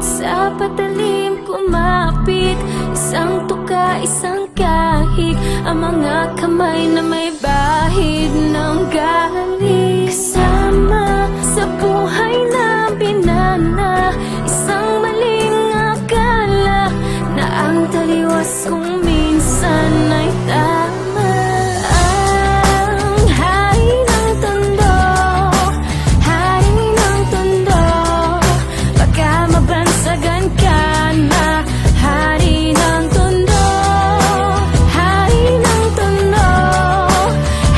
sa patalim kumapit, isang tuka, isang kahig, ang mga kamay na may bahid ng galing. Kasama sa buhay na binana, isang maling akala na ang taliwas kung minsan ay tama. Ang hari ng tondo, hari ng tondo, baka mabansagan ka na. Hari ng tondo, hari ng tondo,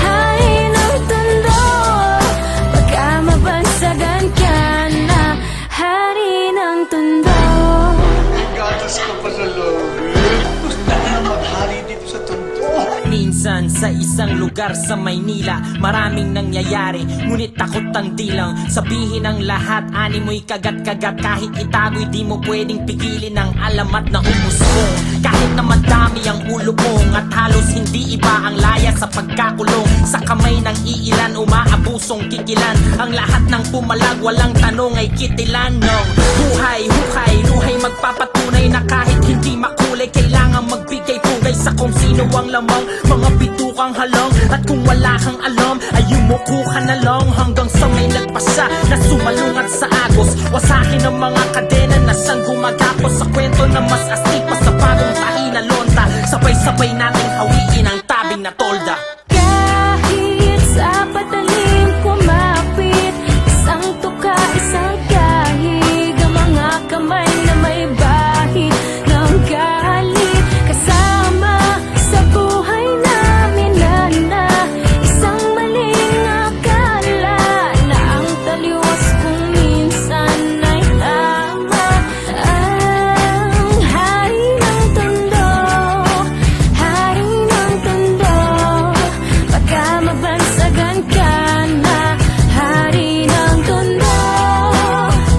hari ng tondo, baka mabansagan ka na. Hari ng tondo. Gatas ka pa sa loob. Gusto na maghari dito sa tondo. Minsan sa isang lugar sa Maynila, maraming nangyayari, ngunit takot ang dilang sabihin ang lahat. Ani mo'y kagat-kagat, kahit itago'y di mo pwedeng pigilin ang alamat na umusbong. Kahit na madami ang ulo mong at halos hindi iba ang laya sa pagkakulong, sa kamay ng iilan umaabusong kikilan. Ang lahat ng pumalag walang tanong ay kitilan ng buhay, hukay, luhay magpapatunay na kahit hindi makulay, kailangan magbigay pugay sa kung sino ang lamang. Mga bitukang halong at kung wala kang alam ay yumuko ka na lang hanggang sa may nagpasa na sumalungat sa agos. Wasakin ang mga kadena na siyang gumagapos sa kwento na mas astig pa sa bagong tahi na lonta. Sabay-sabay nating hawiin ang tabing na tolda. Kahit sa patalim kumapit, isang tuka, isang kahig, ang mga kamay na may bahid ng galit. Kasama sa buhay namin na isang maling akala na ang taliwas kung minsan ay tama. Ang hari ng tondo, hari ng tondo, baka mabansagan ka na. Hari ng tondo,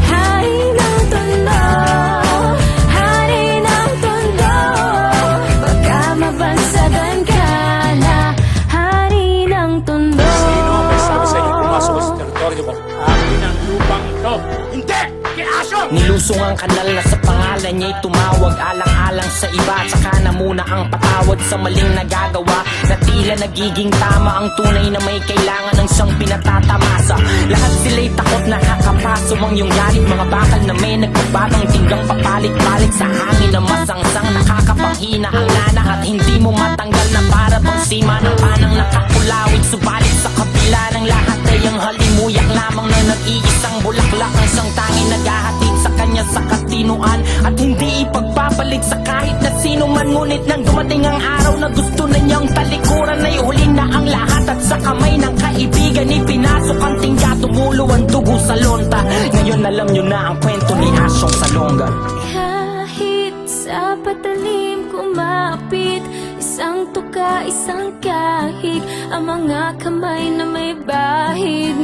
hari ng tondo, hari ng tondo, baka mabansagan ka na. Hari ng tondo. Sino ang may sabi sa inyo pumasok sa teritoryo ko? Akin ang lupang ito. Hindi! Kinasyon! Nilusong ang kanal na sa pangalan niya'y tumawag, alang-alang sa iba, tsaka na muna ang patawad sa maling nagagawa, na tila nagiging tama ang tunay na may kailangan ng siyang pinatatamasa. Lahat sila'y takot na kakapaso ang iyong galit, mga bakal na may nagbabatang tinggang papalit-balik sa hangin na masangsang, nakakapanghina ang lana at hindi mo matanggal na para bang sima ng panang nakakulawit. Subalit sa kabila ng lahat ay ang halimuyak lamang na nag-iisang bulaklak ang siyang tanging naghahatid sa kanya sa katinuan, at hindi ipagpapalit sa kahit na sino man. Ngunit nang dumating ang araw na gusto na niyang talikuran, ay huli na ang lahat at sa kamay ng kaibigan ipinasok ang tingga, tumulo ang dugo sa lonta. Ngayon alam niyo na ang kwento ni Asyong Salonga. Kahit sa patalim kumapit, isang tuka, isang kahig, ang mga kamay na may bahid